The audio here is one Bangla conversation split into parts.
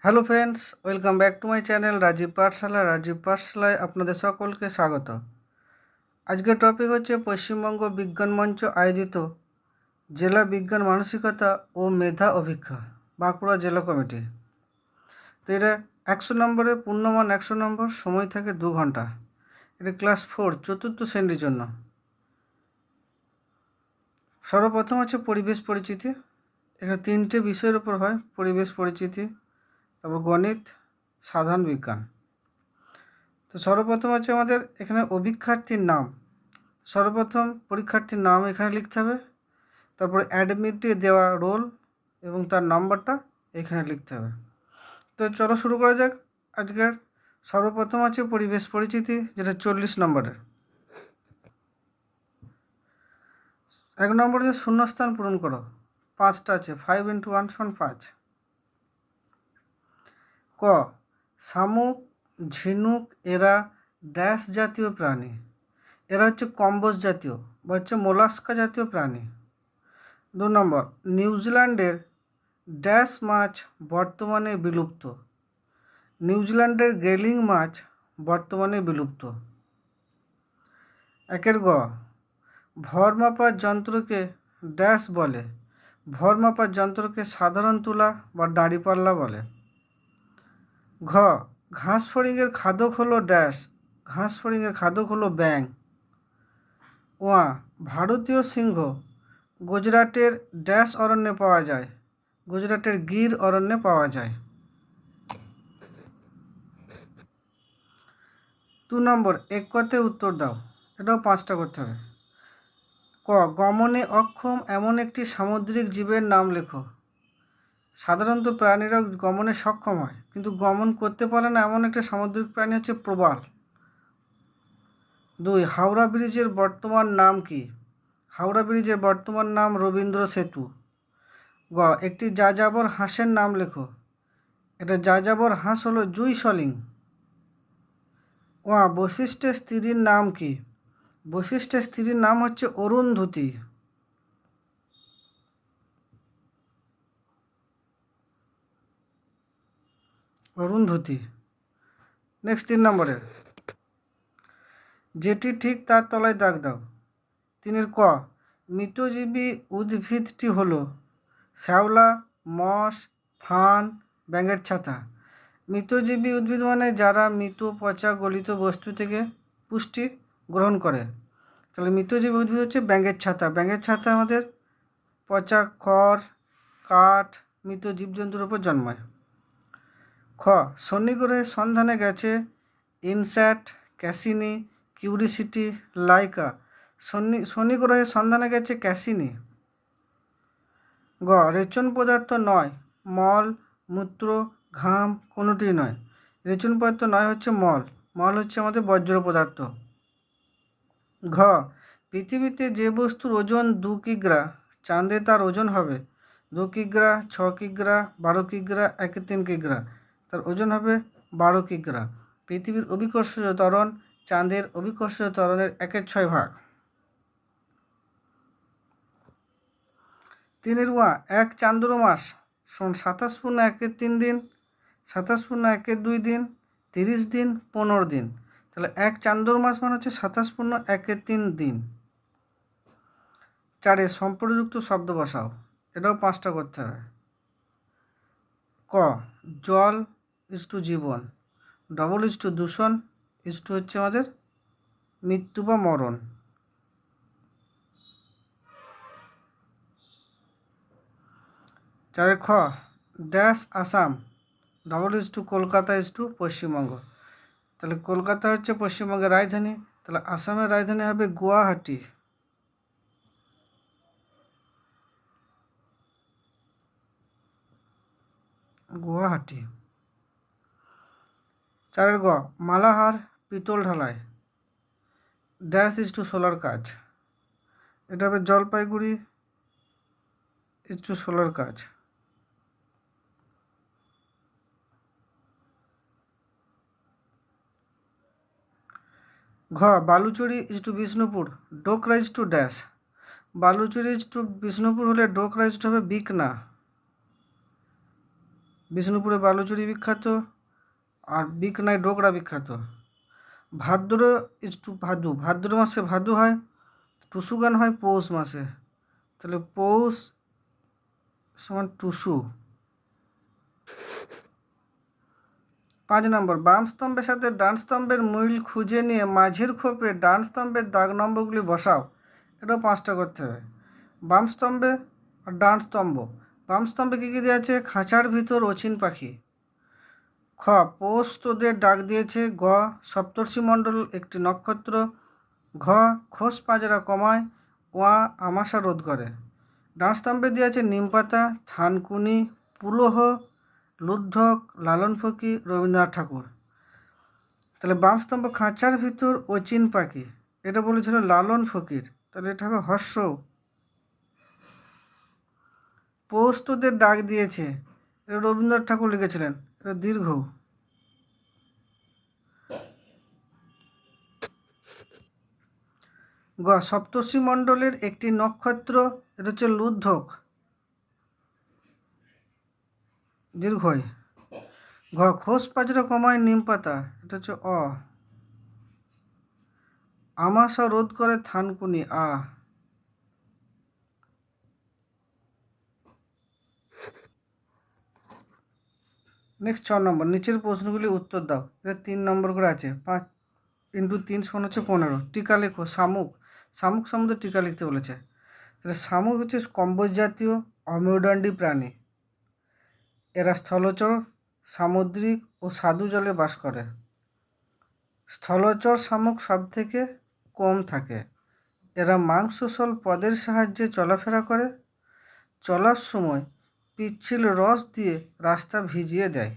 Hello friends, welcome back to my channel Rajib পাঠশালায় আপনাদের সকলকে স্বাগত। আজকের টপিক হচ্ছে পশ্চিমবঙ্গ বিজ্ঞান মঞ্চ আয়োজিত জেলা বিজ্ঞান মানসিকতা ও মেধা অভিক্ষা বাঁকুড়া জেলা কমিটি। তো এটা 100 নম্বরের পূর্ণমান 100 নম্বর, সময় থাকে 2 ঘন্টা। এটা ক্লাস 4 চতুর্থ শ্রেণীর জন্য। সর্বপ্রথম হচ্ছে পরিবেশ পরিচিতি। এখানে 3টে বিষয়ের উপর হয়: পরিবেশ পরিচিতি, তারপর গণিত, সাধারণ বিজ্ঞান। তো সর্বপ্রথম হচ্ছে আমাদের এখানে অভিক্ষার্থীর নাম। সর্বপ্রথম পরীক্ষার্থীর নাম এখানে লিখতে হবে, তারপরে অ্যাডমিটে দেওয়া রোল এবং তার নাম্বারটা এখানে লিখতে হবে। তো চলো শুরু করা যাক। আজকের সর্বপ্রথম আছে পরিবেশ পরিচিতি, যেটা 40 নম্বরের। 1 নম্বরে শূন্যস্থান পূরণ করো। 5টা আছে, 5 × 1 = 5। ক, শামুক, ঝিনুক এরা ড্যাশ জাতীয় প্রাণী। এরা হচ্ছে কম্বোজ জাতীয় বা হচ্ছে মোলাস্কা জাতীয় প্রাণী। 2 নম্বর, নিউজিল্যান্ডের ড্যাশ মাছ বর্তমানে বিলুপ্ত। নিউজিল্যান্ডের গ্রেলিং মাছ বর্তমানে বিলুপ্ত। 1 গ, ভর মাপার যন্ত্রকে ড্যাশ বলে। ভর মাপার যন্ত্রকে সাধারণ তুলা বা দাঁড়িপাল্লা বলে। ঘ, ঘাস ফড়িংয়ের খাদক হলো ড্যাশ। ঘাস ফড়িংয়ের খাদক হলো ব্যাঙ। ওয়া, ভারতীয় সিংহ গুজরাটের ড্যাশ অরণ্যে পাওয়া যায়। গুজরাটের গির অরণ্যে পাওয়া যায়। 2 নম্বর, এক কথায় উত্তর দাও। এটাও 5টা করতে হবে। ক, গমনে অক্ষম এমন একটি সামুদ্রিক জীবের নাম লেখো। সাধারণত প্রাণীরা গমনে সক্ষম হয়, কিন্তু গমন করতে পারে না এমন একটা সামুদ্রিক প্রাণী হচ্ছে প্রবাল। 2, হাওড়া ব্রিজের বর্তমান নাম কি? হাওড়া ব্রিজের বর্তমান নাম রবীন্দ্র সেতু। গ, একটি যাযাবর হাঁসের নাম লেখো। এটা যাযাবর হাঁস হলো জুই সলিং। ওয়া, বশিষ্ঠের স্ত্রীর নাম কি? বশিষ্ঠের স্ত্রীর নাম হচ্ছে অরুন্ধতী। অরুন্ধতী। নেক্সট 3 নম্বরের, যেটি ঠিক তার তলায় দাগ দাও। 3 ক, মৃতজীবী উদ্ভিদটি হলো শ্যাওলা, মস, ফান, ব্যাঙের ছাতা। মৃতজীবী উদ্ভিদ মানে যারা মৃত, পচা, গলিত বস্তু থেকে পুষ্টি গ্রহণ করে। তাহলে মৃতজীবী উদ্ভিদ হচ্ছে ব্যাঙের ছাতা। ব্যাঙের ছাতা আমাদের পচা খড়, কাঠ, মৃত জীবজন্তুর উপর জন্মায়। খ, শনি গ্রহের সন্ধানে গেছে ইনস্যাট, ক্যাসিনি, কিউরিসিটি, লাইকা। শনি গ্রহের সন্ধানে গেছে ক্যাসিনি। গ, রেচন পদার্থ নয়, মল, মূত্র, ঘাম কোনোটি নয়। রেচন পদার্থ নয় হচ্ছে মল। মল হচ্ছে আমাদের বজ্র পদার্থ। ঘ, পৃথিবীতে যে বস্তুর ওজন 2 কিগ্রা, চাঁদে তার ওজন হবে 2 কিগ্রা, 6 কিগ্রা, 12 কিগ্রা, 1/3 কিগ্রা। তার ওজন হবে 12 কিগ্রা। পৃথিবীর অভিকর্ষজ ত্বরণ চাঁদের অভিকর্ষজ ত্বরণের 1/6 ভাগ। 3 ওয়া, 1 চান্দ্রমাস 27 × 1/3 দিন, 27 × 1/2 দিন, 30 দিন, 15 দিন। তাহলে 1 চান্দ্রমাস মানে হচ্ছে 27 × 1/3 দিন। 4 সম্পর্কযুক্ত শব্দ বসাও। এটাও 5টা করতে হবে। ক, জল = জীবন, ডবল = দূষণ, হচ্ছে আমাদের মৃত্যু বা মরণ। 4 খ, ড্যাশ আসাম, ডবল = কলকাতা পশ্চিমবঙ্গ। তাহলে কলকাতা হচ্ছে পশ্চিমবঙ্গের রাজধানী, তাহলে আসামের রাজধানী হবে গুয়াহাটি। গুয়াহাটি। 4 গ, মালাহার পিতল ঢালাই, ড্যাশ = সোলার কাজ। এটা হবে জলপাইগুড়ি সোলার কাজ। ঘ, বালুচরি বিষ্ণুপুর, ডোকরা ড্যাশ। বালুচরি বিষ্ণুপুর হলে ডোকরা হবে বিকনা। বিষ্ণুপুরে বালুচুরি বিখ্যাত, আর বিকনায় ডোকরা বিখ্যাত। ভাদ্র ইজ টু ভাদু, ভাদ্র মাসে ভাদু হয়, টুসু গান হয় পৌষ মাসে, তাহলে পৌষ সমান টুসু। 5 নম্বর, বাম স্তম্ভের সাথে ডান স্তম্ভের মিল খুঁজে নিয়ে মাঝের খোপে ডান স্তম্ভের দাগ নম্বরগুলি বসাও। এটাও 5টা করতে হবে। বাম স্তম্ভে আর ডান স্তম্ভ, বাম স্তম্ভে কী কী দেওয়া আছে? খাঁচার ভিতর অচিন পাখি। খ, পৌষ তোদের ডাক দিয়েছে। গ, সপ্তর্ষিমণ্ডল একটি নক্ষত্র। ঘ, খোস পাঁজরা কমায়। ওয়া, আমাশা রোধ করে। ডান স্তম্ভে দেওয়া আছে নিমপাতা, থানকুনি, পুলহ, লুদ্ধক, লালন ফকির, রবীন্দ্রনাথ ঠাকুর। তাহলে বাম স্তম্ভ খাঁচার ভিতর অচিন পাখি, এটা বলেছিল লালন ফকির, তাহলে এটা হবে হর্ষ। পৌষ তোদের ডাক দিয়েছে, এটা রবীন্দ্রনাথ ঠাকুর লিখেছিলেন, এটা দীর্ঘ। গ, সপ্তর্ষি মণ্ডলের একটি নক্ষত্র, এটা হচ্ছে লুদ্ধক, দীর্ঘই। ঘ, খোস পাঁজরা কমায় নিম পাতা, এটা হচ্ছে অ। আমাশা রোধ করে থানকুনি, আ। নেক্সট 6 নম্বর, নিচের প্রশ্নগুলি উত্তর দাও। এটা 3 নম্বর করে আছে। 5 × 3 = 15। টিকা লেখো। শামুক, শামুক সম্বন্ধে টিকা লিখতে বলেছে। তাহলে শামুক হচ্ছে কম্বোজ জাতীয় অমেরুদণ্ডী প্রাণী। এরা স্থলচর, সামুদ্রিক ও স্বাদু জলে বাস করে। স্থলচর শামুক সব থেকে কম থাকে। এরা মাংসল পদের সাহায্যে চলাফেরা করে। চলার সময় পিচ্ছিল রস দিয়ে রাস্তা ভিজিয়ে দেয়।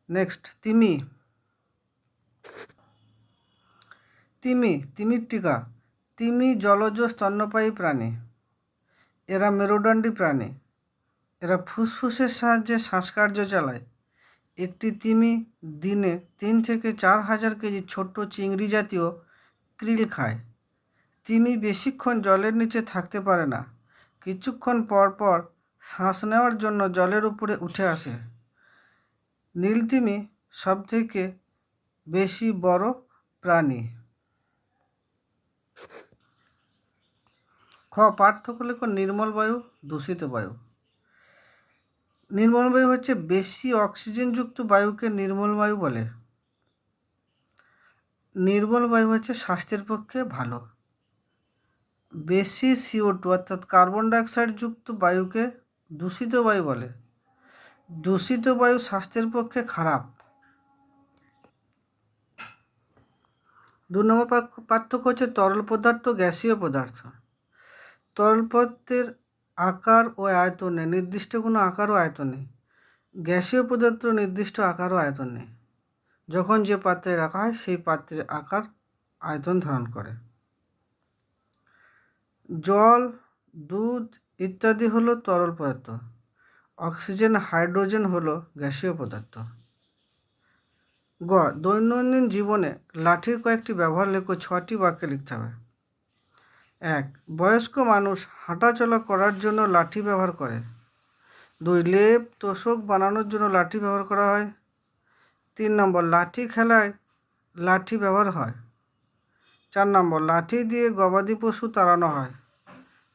নেক্সট, তিমি। তিমির টিকা। তিমি জলজ স্তন্যপায়ী প্রাণী। এরা মেরুদণ্ডী প্রাণী। এরা ফুসফুসের সাহায্যে শ্বাসকার্য চালায়। একটি তিমি দিনে 3 থেকে 4 হাজার কেজি ছোট্ট চিংড়ি জাতীয় krill খায়। তিমি বেশিক্ষণ জলের নিচে থাকতে পারে না, কিছুক্ষণ পর পর শ্বাস নেওয়ার জন্য জলের উপরে উঠে আসে। নীলতিমি সবথেকে বেশি বড় প্রাণী। খ, পার্থক্য লেখো নির্মল বায়ু, দূষিত বায়ু। নির্মল বায়ু হচ্ছে বেশি অক্সিজেনযুক্ত বায়ুকে নির্মল বায়ু বলে। নির্মল বায়ু হচ্ছে স্বাস্থ্যের পক্ষে ভালো। বেশি CO2 অর্থাৎ কার্বন ডাইঅক্সাইড যুক্ত বায়ুকে দূষিত বায়ু বলে। দূষিত বায়ু স্বাস্থ্যের পক্ষে খারাপ। 2 নম্বর পার্থক্য হচ্ছে তরল পদার্থ, গ্যাসীয় পদার্থ। তরল পদার্থের আকার ও আয়তন নেই, নির্দিষ্ট কোনো আকার ও আয়তন নেই। গ্যাসীয় পদার্থ নির্দিষ্ট আকার ও আয়তন নেই। যখন যে পাত্রে রাখা হয় সেই পাত্রের আকার আয়তন ধারণ করে। জল, দুধ ইত্যাদি হলো তরল পদার্থ। অক্সিজেন, হাইড্রোজেন হলো গ্যাসীয় পদার্থ। গ, দৈনন্দিন জীবনে লাঠির কয়েকটি ব্যবহার লেখো। 6টি বাক্যে লিখতে হবে। 1, বয়স্ক মানুষ হাঁটাচলা করার জন্য লাঠি ব্যবহার করে। 2, লেপ তোশক বানানোর জন্য লাঠি ব্যবহার করা হয়। 3 নম্বর, লাঠি খেলায় লাঠি ব্যবহার হয়। 4 নম্বর, লাঠি দিয়ে গবাদি পশু তাড়ানো হয়।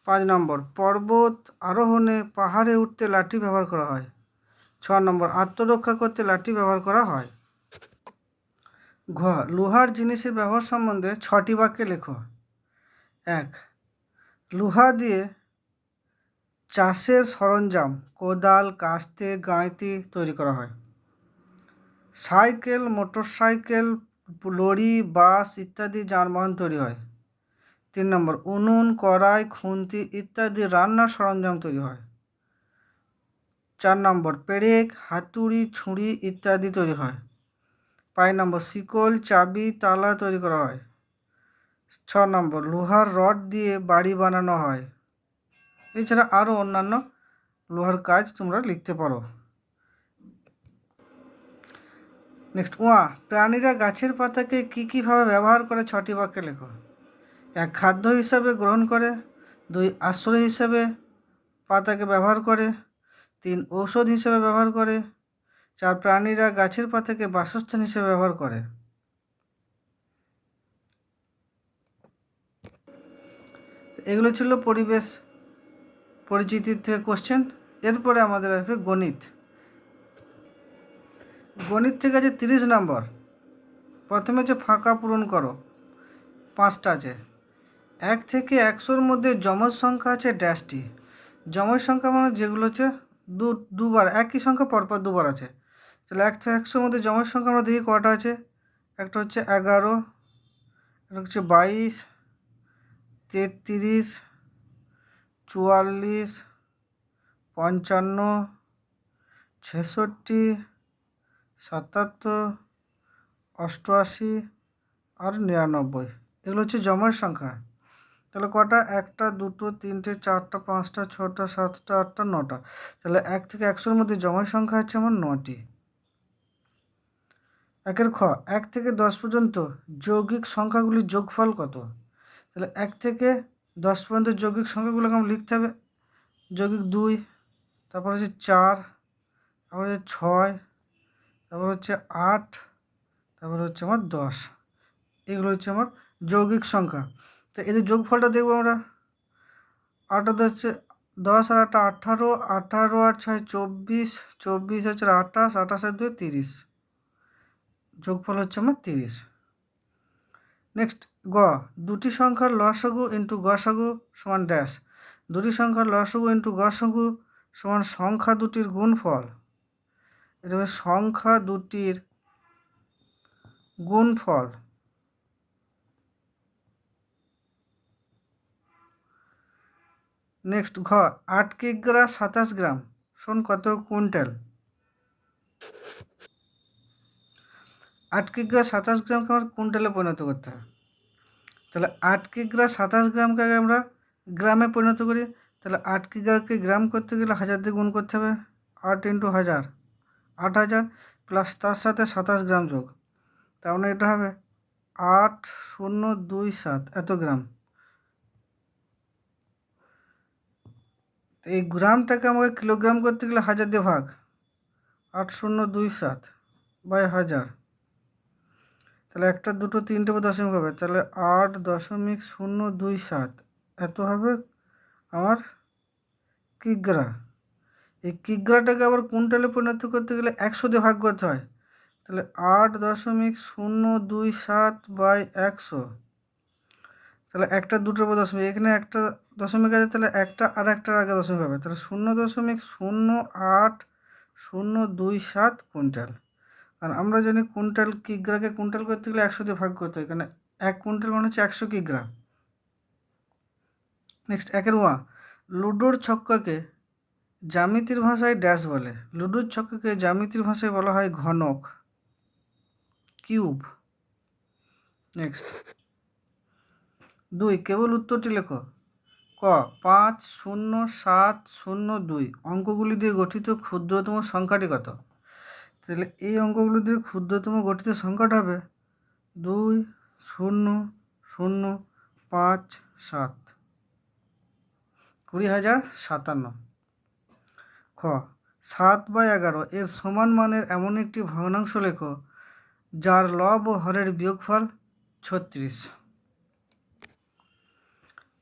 5 নম্বর, পর্বত আরোহণে পাহাড়ে উঠতে লাঠি ব্যবহার করা হয়। 6 নম্বর, আত্মরক্ষা করতে লাঠি ব্যবহার করা হয়। ঘ, লোহার জিনিসের ব্যবহার সম্বন্ধে 6টি বাক্যে লেখো। 1, লোহা দিয়ে চাষের সরঞ্জাম, কোদাল, কাস্তে, গাঁইতি তৈরি করা হয়। সাইকেল, মোটরসাইকেল, লরি, বাস ইত্যাদি যানবাহন তৈরি হয়। 3 নম্বর, উনুন, কড়াই, খুন্তি ইত্যাদি রান্নার সরঞ্জাম তৈরি হয়। 4 নম্বর, পেরেক, হাতুড়ি, ছুরি ইত্যাদি তৈরি হয়। 5 নম্বর, শিকল, চাবি, তালা তৈরি করা হয়। 6 নম্বর, লোহার রড দিয়ে বাড়ি বানানো হয়। এছাড়া আরও অন্যান্য লোহার কাজ তোমরা লিখতে পারো। নেক্সট, ওয়া, প্রাণীরা গাছের পাতাকে কীভাবে ব্যবহার করে 6টি বাক্যে লেখো। 1, খাদ্য হিসাবে গ্রহণ করে। 2, আশ্রয় হিসাবে পাতাকে ব্যবহার করে। 3 ঔষধ হিসেবে ব্যবহার করে। 4 প্রাণীরা গাছের পাতাকে বাসস্থান হিসেবে ব্যবহার করে। এগুলো ছিল পরিবেশ পরিচিতির থেকে কোশ্চেন। এরপরে আমাদের আসবে গণিত। গণিত থেকে আছে 30 নম্বর। প্রথমে হচ্ছে ফাঁকা পূরণ করো, 5টা আছে। 1 থেকে 100-র মধ্যে যমজ সংখ্যা আছে ড্যাশটি। যমজ সংখ্যা মানে যেগুলো হচ্ছে দুবার একই সংখ্যা পরপর দুবার আছে। তাহলে 1 থেকে 100-র মধ্যে যমজ সংখ্যা আমরা দেখি কটা আছে। একটা হচ্ছে 11, একটা হচ্ছে 22, 33, 44, 55, 66, 77, 88 আর 99। এগুলো হচ্ছে যমজ সংখ্যা। তাহলে কটা? 1টা, 2টো, 3টে, 4টা, 5টা, 6টা, 7টা, 8টা, 9টা। তাহলে 1 থেকে 100-র মধ্যে যমজ সংখ্যা হচ্ছে আমার 9টি। 1-এর খ, 1 থেকে 10 পর্যন্ত যৌগিক সংখ্যাগুলির যোগফল কত? তাহলে 1 থেকে 10 পর্যন্ত যৌগিক সংখ্যাগুলোকে আমার লিখতে হবে। যৌগিক 2, তারপর হচ্ছে 4, তারপর হচ্ছে 6, তারপর হচ্ছে 8, তারপর হচ্ছে আমার 10। এগুলো হচ্ছে আমার যৌগিক সংখ্যা। তো এদের যোগফলটা দেখবো আমরা। 8 হচ্ছে 10 আর 8 18, 18 আর 6 24, 24 হচ্ছে 28, 28 আর 2 30। যোগফল হচ্ছে আমার 30। নেক্সট গ, দুটি সংখ্যার লসাগু ইন্টু গসাগু সমান ড্যাশ। দুটি সংখ্যার লসাগু ইন্টু গসাগু সমান সংখ্যা দুটির গুণফল। এটা হবে সংখ্যা দুটির গুণফল। নেক্সট ঘ, 8 কিগ্রা 27 গ্রাম সমান কত কুইন্টাল? 8 কিগ্রা 27 গ্রামকে আমার কুইন্টালে পরিণত করতে হবে। তাহলে 8 কিগ্রা 27 গ্রামকে আগে আমরা গ্রামে পরিণত করি। তাহলে 8 কিগ্রাকে গ্রাম করতে গেলে 1000 দিয়ে গুণ করতে হবে। 8 ইন্টু 1000, 8000 প্লাস তার সাথে 27 গ্রাম যোগ। তার মানে এটা হবে 8027 এত গ্রাম। এই গ্রামটাকে আমাকে কিলোগ্রাম করতে গেলে 1000 দিয়ে ভাগ। 8027 বাই 1000। তাহলে 1টা 2টো 3টে দশমিক হবে। তাহলে 8.027 এত হবে আমার কিগ্রা। এই কিগ্রাটাকে আবার কুইন্টালে পরিণত করতে গেলে 100 দিয়ে ভাগ করতে হয়। তাহলে 8.027 বাই 100। তাহলে 1টা 2টোর পর দশমিক, এখানে একটা দশমিক আছে, তাহলে একটা আর একটার আগে দশমিক হবে। তাহলে 0.08027 কুইন্টাল। কারণ আমরা জানি কুইন্টাল কিগ্রাকে কুইন্টাল করতে গেলে 100 দিয়ে ভাগ করতে হয়, এখানে 1 কুইন্টাল মানে হচ্ছে 100 কিগ্রা। নেক্সট 1-এর ওয়া, লুডোর ছক্কাকে জ্যামিতির ভাষায় ড্যাশ বলে। লুডোর ছক্কাকে জ্যামিতির ভাষায় বলা হয় ঘনক, কিউব। নেক্সট 2, কেবল উত্তরটি লেখো। ক, 50702 অঙ্কগুলি দিয়ে গঠিত ক্ষুদ্রতম সংখ্যাটি কত? তাহলে এই অঙ্কগুলি দিয়ে ক্ষুদ্রতম গঠিত সংখ্যাটা হবে 20057, 20,057। খ, 7/11 এর সমান মানের এমন একটি ভগ্নাংশ লেখো যার লব ও হরের বিয়োগফল 36।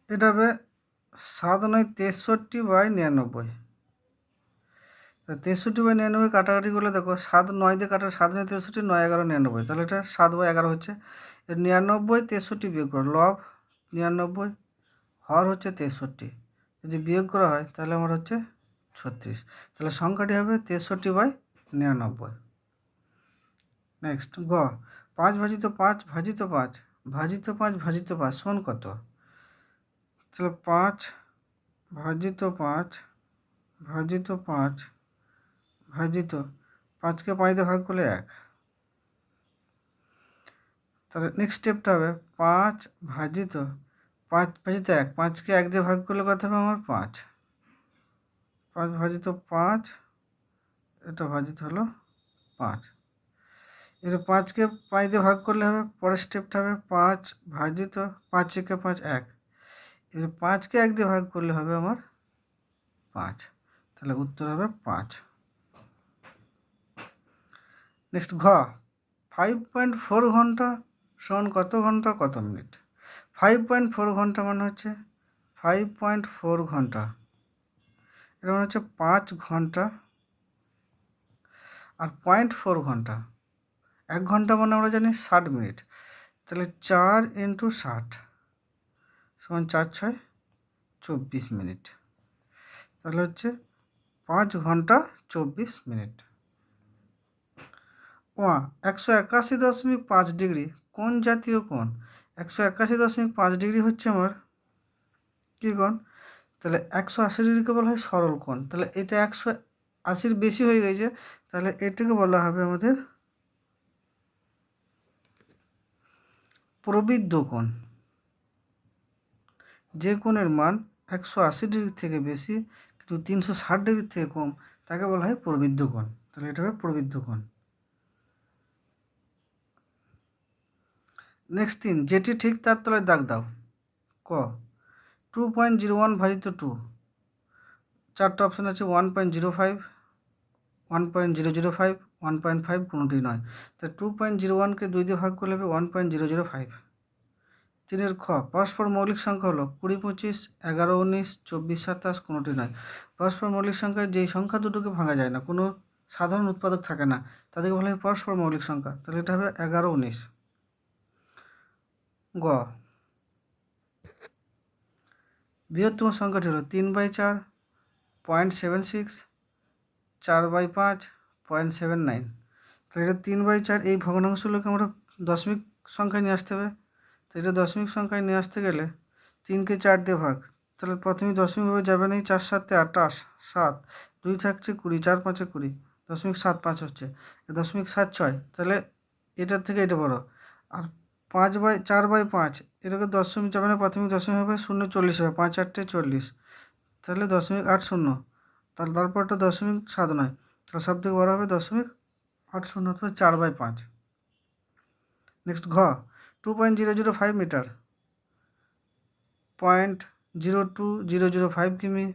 এটা হবে 7×9 = 63/99। 63/99 কাটাকাটি করলে দেখো 7 9 দিয়ে কাটা, 7 9 63, 9 11 99। তাহলে এটা 7/11 হচ্ছে। 99 63 বিয়োগ করো, লব 99, হর হচ্ছে 63, যদি বিয়োগ করা হয় তাহলে আমার হচ্ছে 36। তাহলে সংখ্যাটি হবে 63/99। নেক্সট গ, 5/5 সমান কত? তাহলে 5/5 5কে 5 দিয়ে ভাগ করলে 1। তাহলে নেক্সট স্টেপটা হবে 5/1, 5কে 1 দিয়ে ভাগ করলে কত হবে আমার 5। 5/5, এটা ভাজিত হলো 5। এর 5কে 5 দিয়ে ভাগ করলে হবে, পরের স্টেপটা হবে 5/5 1। এর 5কে 1 দিয়ে ভাগ করলে হবে আমার 5। তাহলে উত্তর হবে 5। নেক্সট ঘ 5.4 ঘন্টা সমান কত ঘন্টা কত মিনিট? 5.4 ঘন্টা মানে হচ্ছে 5.4 ঘন্টা, এটা মানে হচ্ছে 5 ঘন্টা, আর 0.4 ঘন্টা, 1 ঘন্টা মানে আমরা জানি 60 মিনিট, তাহলে 4 × 60 সমান 4 × 6 24 মিনিট, তাহলে হচ্ছে 5 ঘন্টা 24 মিনিট। 181.5 ডিগ্রি কোন জাতীয় কোণ? 181.5 ডিগ্রি হচ্ছে আমার কী কোণ? তাহলে 180 ডিগ্রিকে বলা হয় সরল কোণ, তাহলে এটা 180-র বেশি হয়ে গেছে, তাহলে এটাকে বলা হবে আমাদের প্রবৃদ্ধ কোণ। যে কোণের মান 180 ডিগ্রি থেকে বেশি কিন্তু 360 ডিগ্রি থেকে কম তাকে বলা হয় প্রবৃদ্ধ কোণ, তাহলে এটা হবে প্রবৃদ্ধ কোণ। নেক্সট 3, যেটি ঠিক তার তলায় দাগ দাও। ক 2.01 ভাজিত 2, 4টা অপশান আছে 1.05, 1.005, 1.5, কোনোটি নয়, তাহলে 2.01কে 2 দিয়ে ভাগ করলে হবে 1.005। 3 খ পরস্পর মৌলিক সংখ্যা হলো 20, 25, 11, 19, 24, 27, কোনোটি নয়। পরস্পর মৌলিক সংখ্যায় যেই সংখ্যা দুটোকে ভাঙা যায় না, কোনো সাধারণ উৎপাদক থাকে না, তাদেরকে বলা হয় পরস্পর মৌলিক সংখ্যা, তাহলে এটা হবে 11, 19। গ বৃহত্তম সংখ্যাটি হলো 3/4, 0.76, 4/5, 0.79, তাহলে এটা 3/4, এই ভগ্নাংশগুলোকে আমরা দশমিক সংখ্যায় নিয়ে আসতে হবে, তো এটা দশমিক সংখ্যায় নিয়ে আসতে গেলে 3কে 4 দিয়ে ভাগ, তাহলে প্রথমেই দশমিকভাবে যাবে না, 4 × 7 = 28, 7, 2 থাকছে 20, 4 × 5 = 20, 0.75 হচ্ছে, 0.76, তাহলে এটার থেকে এটা বড়, আর 4/5 এটাকে দশমিক যাবে না, প্রাথমিক দশমিক হবে 0, 40 হবে, 5 × 8 = 40, তাহলে 0.80, তারপরটা 0.79, তাহলে সব থেকে বড় হবে 0.80 অথবা 4/5। নেক্সট ঘ 2.005 মিটার, 0.02005 কিমি,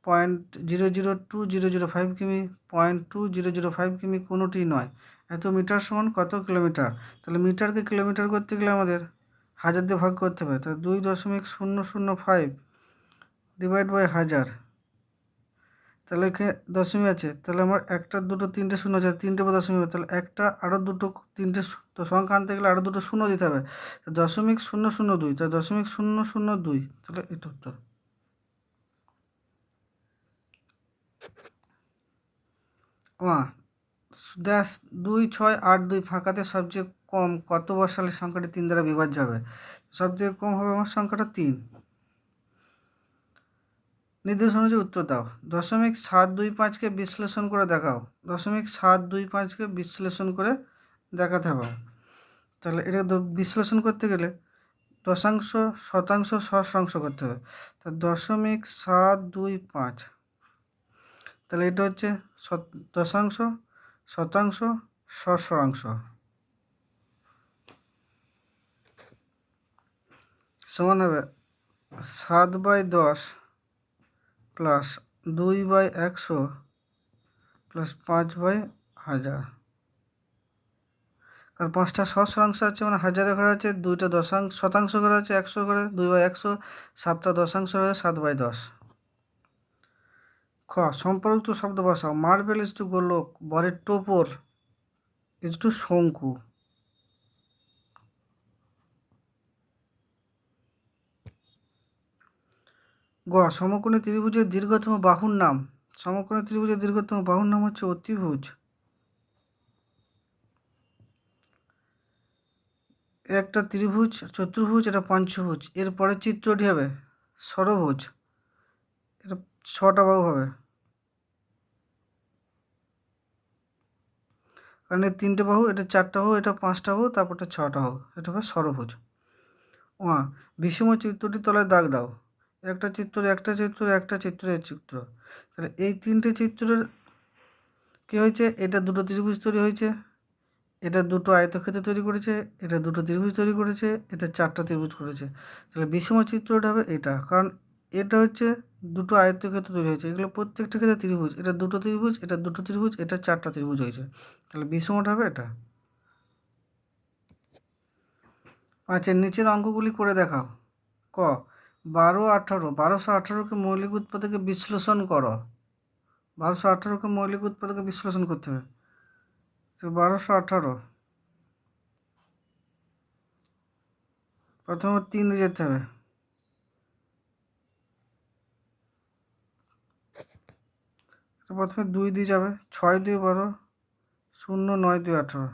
0.00205 কিমি, 0.2005 কিমি, কোনোটি নয়। এত মিটার সমান কত কিলোমিটার? তাহলে মিটারকে কিলোমিটার করতে গেলে আমাদের 1000 দিয়ে ভাগ করতে হবে, তাহলে 2.005 / 1000, তাহলে এখানে দশমিক আছে, তাহলে আমার 1, 2, 3টে শূন্য আছে, 3টে দশমিক হবে, তাহলে একটা আরও দুটো 3টে সংখ্যা আনতে গেলে আরও দুটো শূন্য দিতে হবে, 0.002, তাহলে 0.002, তাহলে এটা উত্তর। ড্যাশ 2, 6, 8, 2 ফাঁকাতে সবচেয়ে কম কত বসালে সংখ্যাটি 3 দ্বারা বিভাজ্য হবে? সবথেকে কম হবে আমার সংখ্যাটা 3। নির্দেশ অনুযায়ী উত্তর দাও। 0.725কে বিশ্লেষণ করে দেখাও। 0.725কে বিশ্লেষণ করে দেখাতে হবে, তাহলে এটা বিশ্লেষণ করতে গেলে দশাংশ, শতাংশ, সহস্রাংশ করতে হবে, তা 0.725, তাহলে এটা হচ্ছে দশাংশ, শতাংশ, সহস্রাংশ, সমান হবে 7/10 প্লাস 2/100 প্লাস 5/1000, কারণ 5টা সহস্রাংশ আছে মানে 1000 ঘরে আছে, 2টা শতাংশ ঘরে আছে 100 ঘরে, 2/100, 7টা দশাংশ ঘরে 7/10। খ সম্পর্কিত শব্দ বসাও। মার্বেল = গোলক, বরের টোপর = শঙ্কু। গ সমকোণী ত্রিভুজের দীর্ঘতম বাহুর নাম। সমকোণী ত্রিভুজের দীর্ঘতম বাহুর নাম হচ্ছে অতিভুজ। একটা ত্রিভুজ, চতুর্ভুজ, এটা পঞ্চভুজ, এর পরের চিত্রটি হবে ষড়ভুজ, এটা 6টা বাহু হবে, কারণ এর 3টে বাহু, এটা 4টা বাহু, এটা 5টা বাহু, তারপরটা 6টা বাহু, এটা হবে ষড়ভুজ। বিষম চিত্রটি তলায় দাগ দাও। একটা চিত্র, একটা চিত্র, একটা চিত্র, এই চিত্র, তাহলে এই 3টে চিত্রের কী হয়েছে? এটা 2টো ত্রিভুজ তৈরি হয়েছে, এটা 2টো আয়তক্ষেত্র তৈরি করেছে, এটা 2টো ত্রিভুজ তৈরি করেছে, এটা 4টা ত্রিভুজ করেছে, তাহলে বিষম চিত্রটা হবে এটা, কারণ এটা হচ্ছে দুটো আয়তক্ষেত্র তৈরি হয়েছে, এগুলো প্রত্যেকটা ক্ষেত্রে ত্রিভুজ, এটা দুটো ত্রিভুজ, এটা দুটো ত্রিভুজ, এটা চারটা ত্রিভুজ হয়েছে, তাহলে বিষমটা হবে এটা। 5 নিচের অঙ্কগুলি করে দেখাও। ক 1218কে মৌলিক উৎপাদকে বিশ্লেষণ করো। 1218কে মৌলিক উৎপাদকে বিশ্লেষণ করতে হবে। তো 1218 প্রথমে 3 দিয়ে যেতে হবে, প্রথমে 2 দিয়ে যাবে, 6 2 12, 0 9 2 18,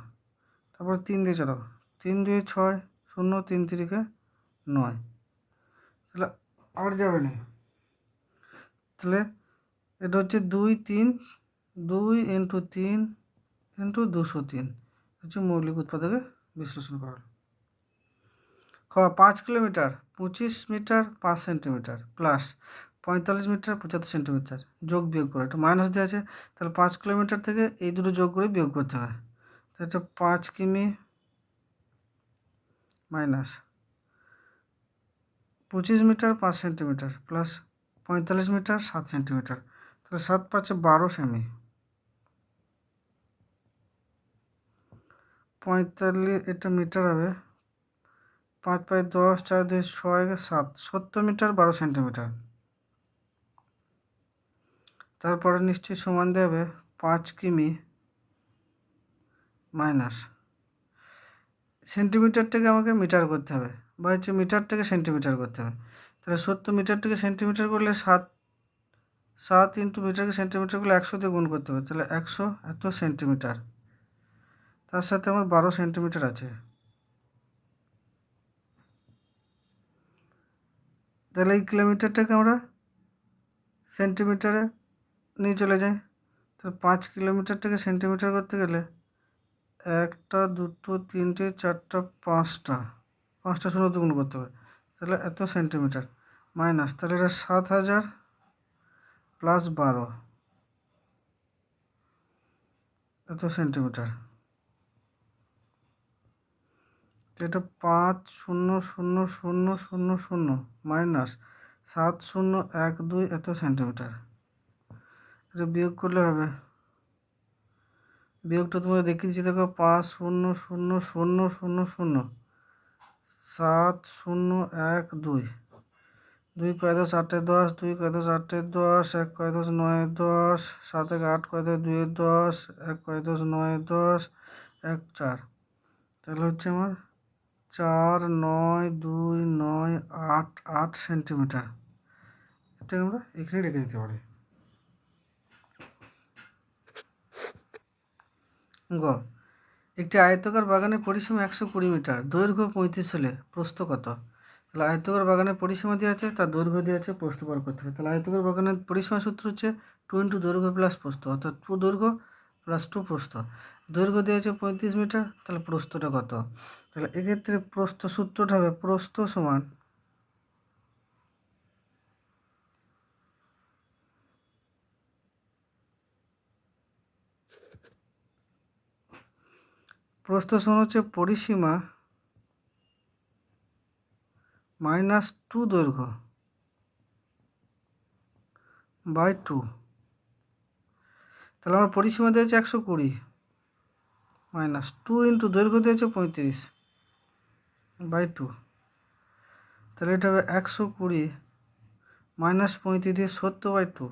তারপর 3 দিয়ে চালাও, 3 2 6, 0 3 3 9, তাহলে আর যাবে না। তাহলে এটা হচ্ছে 2 3, 2 × 3 × 203 হচ্ছে মৌলিক উৎপাদকে বিশ্লেষণ করা। 5 kilometre 25 metre 5 centimetre plus 45 metre 75 centimetre, যোগ বিয়োগ করে, এটা মাইনাস দেওয়া আছে, তাহলে 5 কিলোমিটার থেকে এই দুটো যোগ করে বিয়োগ করতে হবে। তো এটা 5 কিমি minus 25 metre 5 centimetre plus 45 metre 7 centimetre, তাহলে 7 5 12 সেমি, 45 এটা মিটার হবে, 5 5 10 4 2 6 7 70 মিটার 12 সেন্টিমিটার। তারপরে নিশ্চয়ই সমান দেবে 5 কিমি মাইনাস, সেন্টিমিটারটাকে আমাকে মিটার করতে হবে, বা হচ্ছে মিটারটাকে সেন্টিমিটার করতে হবে। তাহলে 70 মিটারটাকে সেন্টিমিটার করলে 7 7 ইন্টু মিটারকে সেন্টিমিটার করলে 100 দিয়ে গুণ করতে হবে, তাহলে 100 এত সেন্টিমিটার, তার সাথে আমার 12 সেন্টিমিটার আছে। তাহলে এই কিলোমিটারটাকে আমরা সেন্টিমিটারে নিয়ে চলে যাই, তাহলে 5 কিলোমিটারটাকে সেন্টিমিটার করতে গেলে 1 2 3 4 5টা শূন্য গুণ করতে হবে, তাহলে এত সেন্টিমিটার মাইনাস, তাহলে এটা 7000 প্লাস 12 এত সেন্টিমিটার, এটা 5 0 0 0 0 0 মাইনাস 7 0 1 2 এত সেন্টিমিটার। এটা বিয়োগ করলে হবে, বিয়োগটা তোমরা দেখিয়ে দিচ্ছি, দেখো 5 0 0 0 0 0 7 0 1 2, 2 কয় 10 8 10, 2 কয় 10 8 10, 1 কয় 10 9 10, 7 1 8 কয় 10 2 10, 1 কয় 10 9 10, 1 4, তাহলে হচ্ছে আমার 4 9 2 9 8 8 সেন্টিমিটার। এটা আমরা এখানে রেখে দিতে পারি। গ একটি আয়তকার বাগানের পরিসীমা 120 মিটার, দৈর্ঘ্য 35 হলে প্রস্থ কত? তাহলে আয়তকার বাগানের পরিসীমা দেওয়া আছে, তার দৈর্ঘ্য দেওয়া আছে, প্রস্থ বার করতে হবে। তাহলে আয়তকার বাগানের পরিসীমা সূত্র হচ্ছে 2 × দৈর্ঘ্য প্লাস প্রস্থ, অর্থাৎ 2 দৈর্ঘ্য প্লাস 2 প্রস্থ। দৈর্ঘ্য দেওয়া আছে 35 মিটার, তাহলে প্রস্থটা কত? তাহলে এক্ষেত্রে প্রস্থ সূত্রটা হবে প্রস্থ সমান হচ্ছে পরিসীমা মাইনাস 2 দৈর্ঘ্য বাই 2, তাহলে আমার পরিসীমা দিয়েছে 120 মাইনাস 2 × দৈর্ঘ্য দিয়েছে 35 বাই 2, তাহলে এটা হবে 120 মাইনাস 35 দিয়ে 70 বাই 2,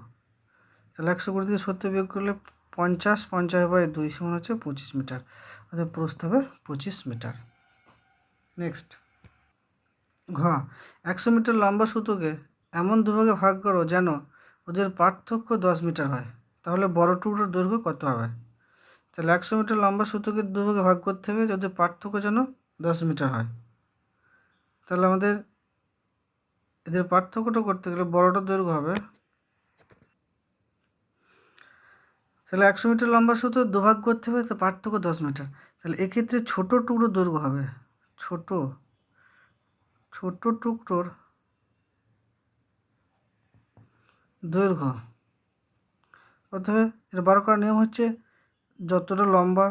তাহলে 120 দিয়ে 70 বিয়োগ করলে 50, 50 বাই 2 সমান হচ্ছে 25 মিটার, অর্থাৎ প্রস্থ হবে 25 মিটার। নেক্সট ঘ 100 মিটার লম্বা সুতোকে এমন দুভাগে ভাগ করো যেন ওদের পার্থক্য 10 মিটার হয়, তাহলে বড় টুকরোর দৈর্ঘ্য কত হবে? তাহলে 100 মিটার লম্বা সুতোকে দুভাগে ভাগ করতে হবে যাতে পার্থক্য যেন 10 মিটার হয়, তাহলে আমাদের এদের পার্থক্যটা করতে গেলে বড়টার দৈর্ঘ্য হবে, তাহলে 100 মিটার লম্বা সুতো দুভাগ করতে হবে, তো পার্থক্য 10 মিটার, তাহলে এক্ষেত্রে ছোট টুকরোর দৈর্ঘ্য হবে, ছোট টুকরোর দৈর্ঘ্য অথবা এটা বার করার নিয়ম হচ্ছে যতটা লম্বা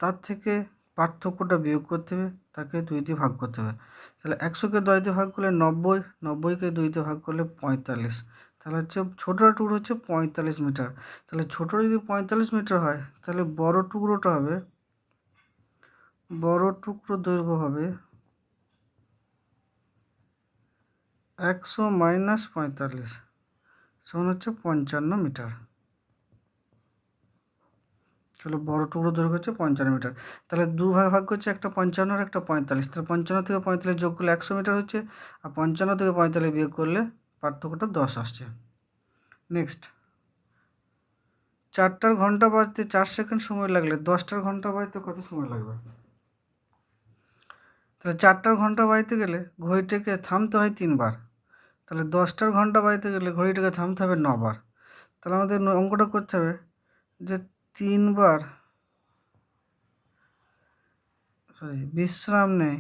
তার থেকে পার্থক্যটা বিয়োগ করতে হবে, তাকে 2 দিয়ে ভাগ করতে হবে। তাহলে 100কে 10 দিয়ে ভাগ করলে 90, 90কে 2 দিয়ে ভাগ করলে 45, তাহলে হচ্ছে ছোটো টুকরো হচ্ছে 45 মিটার। তাহলে ছোটো যদি 45 মিটার হয় তাহলে বড় টুকরোটা হবে, বড় টুকরো দৈর্ঘ্য হবে 100 মাইনাস 45 সমান হচ্ছে 55 মিটার। তাহলে বড় টুকরো দৈর্ঘ্য হচ্ছে 55 মিটার। তাহলে দুভাগ ভাগ হচ্ছে, একটা 55 আর একটা 45। তাহলে 55 থেকে 45 যোগ করলে 100 মিটার হচ্ছে, আর 55 থেকে 45 বিয়োগ করলে পার্থক্যটা 10 আসছে। নেক্সট, 4টার ঘন্টা বাজতে 4 সেকেন্ড সময় লাগলে 10টার ঘন্টা বাজতে কত সময় লাগবে? তাহলে 4টার ঘন্টা বাজতে গেলে ঘড়িটাকে থামতে হয় 3বার। তাহলে 10টার ঘন্টা বাজতে গেলে ঘড়িটাকে থামতে হবে 9বার। তাহলে আমাদের অঙ্কটা করতে হবে যে 3বার বিশ্রাম নেয়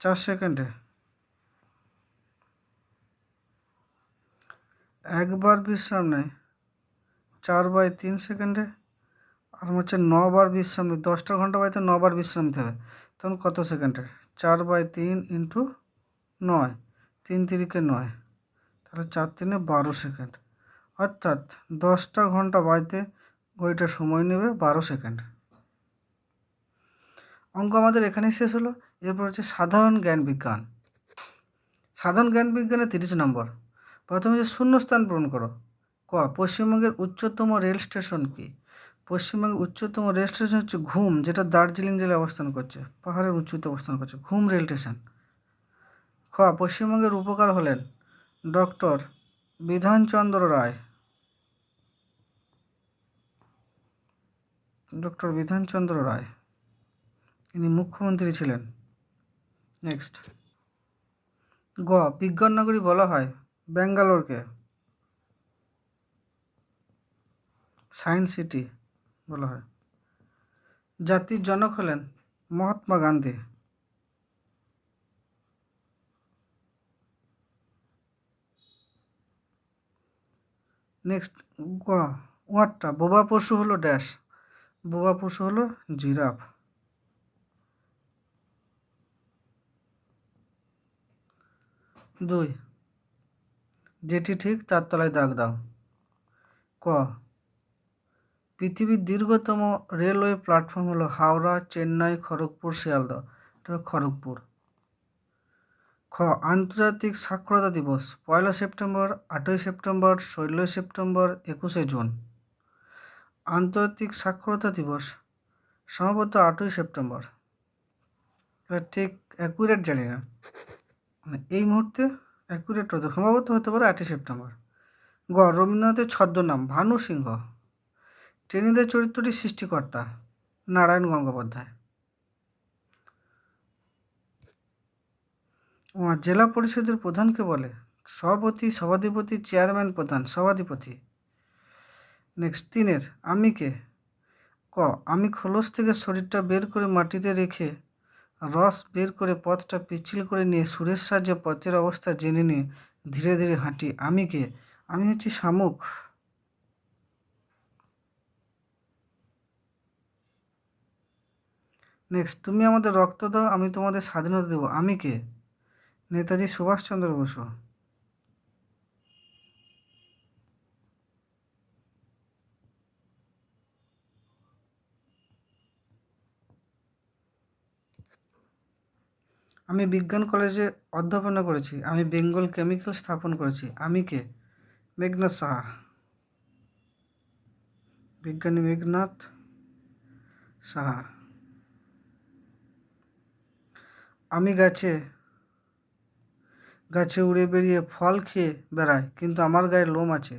4 সেকেন্ডে, একবার বিশ্রাম নেয় 4/3 সেকেন্ডে, আর হচ্ছে 9বার বিশ্রাম নেয়। 10টা ঘন্টা বাজতে 9বার বিশ্রাম নিতে হবে, তখন কত সেকেন্ডে? 4/3 ইন্টু 9, 3 তিরিকে 9, তাহলে 4 3 12 সেকেন্ড। অর্থাৎ 10টা ঘন্টা বাজতে ঘড়িটা সময় নেবে 12 সেকেন্ড। অঙ্ক আমাদের এখানেই শেষ হলো। এরপর হচ্ছে সাধারণ জ্ঞান বিজ্ঞান। সাধারণ জ্ঞান বিজ্ঞানে 30 নম্বর। প্রথমে যে শূন্যস্থান পূরণ করো। ক, পশ্চিমবঙ্গের উচ্চতম রেল স্টেশন কি? পশ্চিমবঙ্গের উচ্চতম রেল স্টেশন হচ্ছে ঘুম, যেটা দার্জিলিং জেলায় অবস্থান করছে, পাহাড়ের উঁচুতে অবস্থান করছে, ঘুম রেল স্টেশন। খ, পশ্চিমবঙ্গের উপকার হলেন ডক্টর বিধানচন্দ্র রায়। ডক্টর বিধানচন্দ্র রায়, ইনি মুখ্যমন্ত্রী ছিলেন। নেক্সট, গ, বিজ্ঞান নগরী বলা হয় ব্যাঙ্গালোরকে, সায়েন্স সিটি বলা হয়। জাতির জনক হলেন মহাত্মা গান্ধী। নেক্সট, গ, ওয়াটটা বোবা পশু হলো ড্যাশ, বোবা পশু হলো জিরাফ। 2, যেটি ঠিক তার তলায় দাগ দাও। ক, পৃথিবীর দীর্ঘতম রেলওয়ে প্ল্যাটফর্ম হলো হাওড়া, চেন্নাই, খড়গপুর, শিয়ালদহ। এটা খড়গপুর। খ, আন্তর্জাতিক সাক্ষরতা দিবস 1 সেপ্টেম্বর, 8 সেপ্টেম্বর, 16 সেপ্টেম্বর, 21 জুন। আন্তর্জাতিক সাক্ষরতা দিবস সম্ভবত 8 সেপ্টেম্বর, এটা ঠিক অ্যাকুরেট জানি না, মানে এই মুহূর্তে অ্যাকুরেট হতে সম্ভবত হতে পারে 8 সেপ্টেম্বর। গ, রবীন্দ্রনাথের ছদ্মনাম ভানু সিংহ। টেনিদার চরিত্রটির সৃষ্টিকর্তা নারায়ণ গঙ্গোপাধ্যায়। জেলা পরিষদের প্রধানকে বলে সভাপতি, সভাধিপতি, চেয়ারম্যান, প্রধান, সভাধিপতি। নেক্সট, 3 আমি কে? ক, আমি খোলস থেকে শরীরটা বের করে মাটিতে রেখে রস বের করে পথটা পিচ্ছিল করে নিয়ে সুরের সাহায্যে পথের অবস্থা জেনে নিয়ে ধীরে ধীরে হাঁটি। আমি কে? আমি হচ্ছি শামুক। নেক্সট, তুমি আমাদের রক্ত দাও, আমি তোমাদের স্বাধীনতা দেবো। আমি কে? নেতাজি সুভাষচন্দ্র বসু। আমি বিজ্ঞান কলেজে অধ্যাপনা করেছি, আমি বেঙ্গল কেমিক্যাল স্থাপন করেছি। আমি কে? মেঘনাথ সাহা, বিজ্ঞানী মেঘনাথ সাহা। আমি গাছে গাছে উড়ে বেরিয়ে ফল খেয়ে বেড়াই, কিন্তু আমার গায়ে লোম আছে।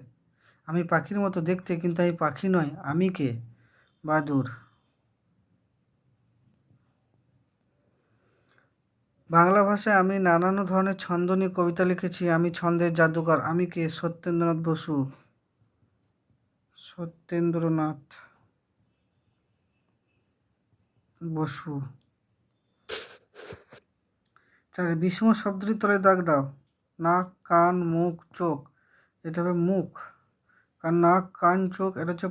আমি পাখির মতো দেখতে, কিন্তু আমি পাখি নয়। আমি কে? বাদুড়। বাংলা ভাষায় আমি নানান ধরনের ছন্দ নিয়ে কবিতা লিখেছি, আমি ছন্দের জাদুকর। আমি কে? সত্যেন্দ্রনাথ বসু। সত্যেন্দ্রনাথ বসু। 4, বিষম শব্দটির তলায় দাগ দাও। নাক, কান, মুখ, চোখ। এটা হবে মুখ, কারণ নাক, কান, চোখ এটা হচ্ছে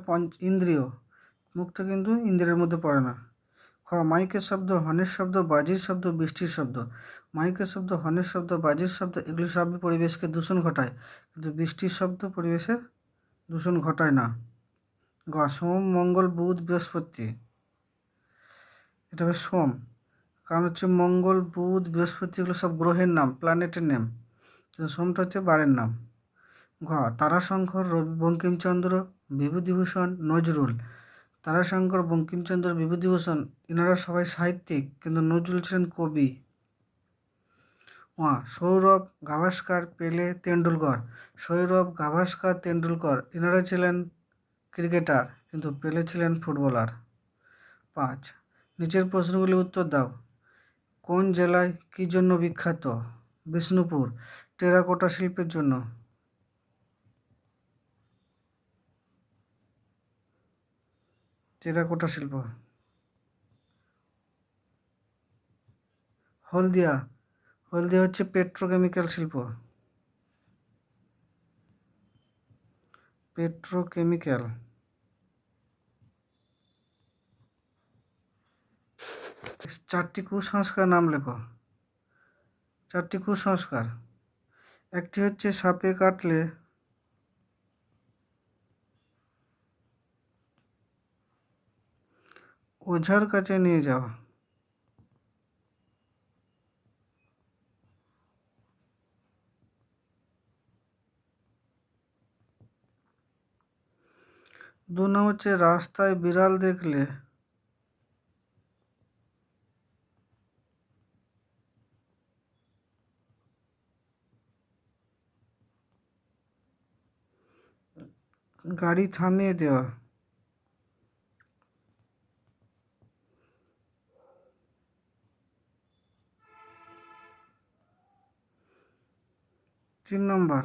ইন্দ্রিয়, মুখটা কিন্তু ইন্দ্রিয়ের মধ্যে পড়ে না। খ, মাইকের শব্দ, হর্নের শব্দ, বাজির শব্দ, বৃষ্টির শব্দ। মাইকের শব্দ, হর্নের শব্দ, বাজির শব্দ এগুলি সবই পরিবেশকে দূষণ ঘটায়, কিন্তু বৃষ্টির শব্দ পরিবেশের দূষণ ঘটায় না। সোম, মঙ্গল, বুধ, বৃহস্পতি, এটা হবে সোম, কারণ হচ্ছে মঙ্গল, বুধ, বৃহস্পতি এগুলো সব গ্রহের নাম, প্ল্যানেটের নেম, সোমটা হচ্ছে বারের নাম। তারাশঙ্কর, বঙ্কিমচন্দ্র, বিভূতিভূষণ, নজরুল। তারাশঙ্কর, বঙ্কিমচন্দ্র, বিভূতিভূষণ এনারা সবাই সাহিত্যিক, কিন্তু নজরুল ছিলেন কবি। সৌরভ, গাভাস্কার, পেলে, তেন্ডুলকর। সৌরভ, গাভাস্কার, তেন্ডুলকর এনারা ছিলেন ক্রিকেটার, কিন্তু পেলে ছিলেন ফুটবলার। 5, নিচের প্রশ্নগুলি উত্তর দাও। কোন জেলায় কী জন্য বিখ্যাত? বিষ্ণুপুর, টেরাকোটা শিল্পের জন্য। টেরাকোটা শিল্প। হলদিয়া, হলদিয়া হচ্ছে পেট্রোকেমিক্যাল শিল্প, পেট্রোকেমিক্যাল। চারটি কুসংস্কার নাম লেখো। চারটি কুসংস্কার, একটি হচ্ছে সাপে কাটলে ওঝার কাছে নিয়ে যাওয়া। 2 নম্বর হচ্ছে রাস্তায় বিড়াল দেখলে গাড়ি থামিয়ে দেওয়া। 3 নম্বর,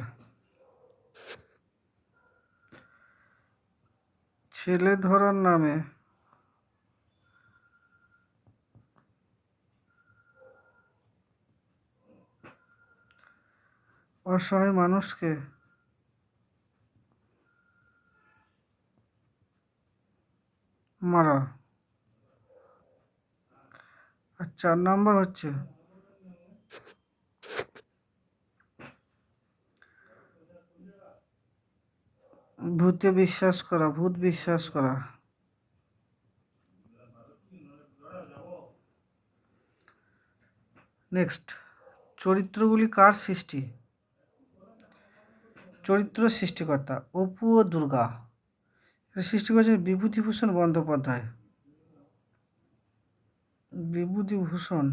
ছেলে ধরার নামে অসহায় মানুষকে মারা। আর 4 নম্বর হচ্ছে ভূতে বিশ্বাস করা, ভূত বিশ্বাস করা। নেক্সট, চরিত্রগুলি কার সৃষ্টি? চরিত্র সৃষ্টিকর্তা অপু ও দুর্গা। এর সৃষ্টি করেছেন বিভূতিভূষণ বন্দ্যোপাধ্যায়। বিভূতিভূষণ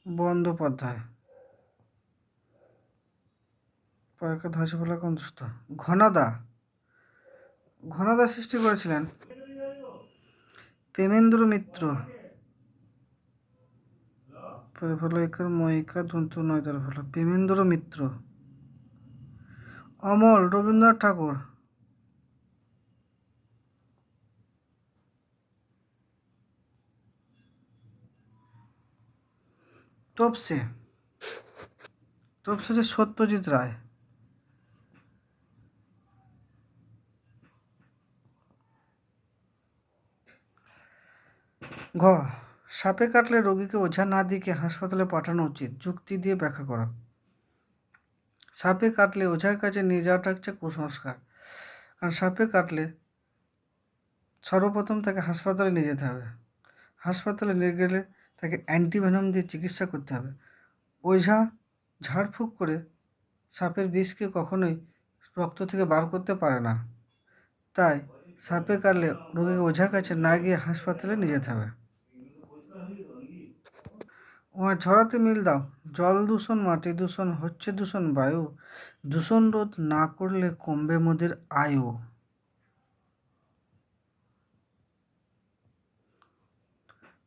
বন্দ্যোপাধ্যায়। পয়কা ধাঁচে ফেলা কণ্ঠস্থ। ঘনাদা, ঘনাদা সৃষ্টি করেছিলেন প্রেমেন্দ্র মিত্র। ময়িকা দন্ত নয় তার ফল প্রেমেন্দ্র মিত্র। অমল রবীন্দ্রনাথ ঠাকুর। তোপসে, তোপসে হচ্ছে সত্যজিৎ রায়। ঘ, সাপে কাটলে রোগীকে ওঝা না দিয়ে হাসপাতালে পাঠানো উচিত, যুক্তি দিয়ে ব্যাখ্যা করো। সাপে কাটলে ওঝার কাছে নিয়ে যাওয়াটা হচ্ছে কুসংস্কার, কারণ সাপে কাটলে সর্বপ্রথম তাকে হাসপাতালে নিয়ে যেতে হবে। হাসপাতালে নিয়ে গেলে তাকে অ্যান্টিভেনম দিয়ে চিকিৎসা করতে হবে। ওঝা ঝাড়ফুঁক করে সাপের বিষকে কখনোই রক্ত থেকে বার করতে পারে না, তাই সাপে কাটলে রোগীকে ওঝার কাছে না গিয়ে হাসপাতালে নিয়ে যেতে হবে। ঝরাতে মিল দাও। জল দূষণ, মাটি দূষণ, হচ্ছে দূষণ বায়ু, দূষণ রোধ না করলে কমবে মোদের আয়ু।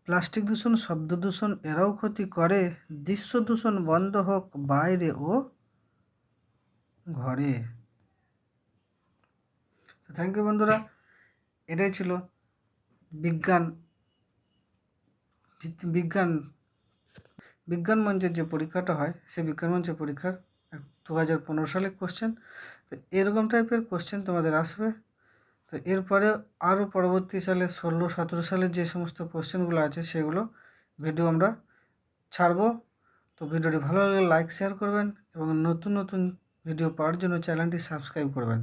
প্লাস্টিক দূষণ, শব্দ দূষণ এরাও ক্ষতি করে, দৃশ্য দূষণ বন্ধ হোক বাইরে ও ঘরে। থ্যাংক ইউ বন্ধুরা, এটাই ছিল বিজ্ঞান বিজ্ঞান বিজ্ঞান মঞ্চের যে পরীক্ষাটা হয় সেই বিজ্ঞান মঞ্চের পরীক্ষার 2015 সালের কোশ্চেন। তো এরকম টাইপের কোশ্চেন তোমাদের আসবে। তো এরপরে আরও পরবর্তী সালে 16-17 সালের যে সমস্ত কোশ্চেনগুলো আছে সেগুলো ভিডিও আমরা ছাড়বো। তো ভিডিওটি ভালো লাগলে লাইক শেয়ার করবেন এবং নতুন নতুন ভিডিও পাওয়ার জন্য চ্যানেলটি সাবস্ক্রাইব করবেন।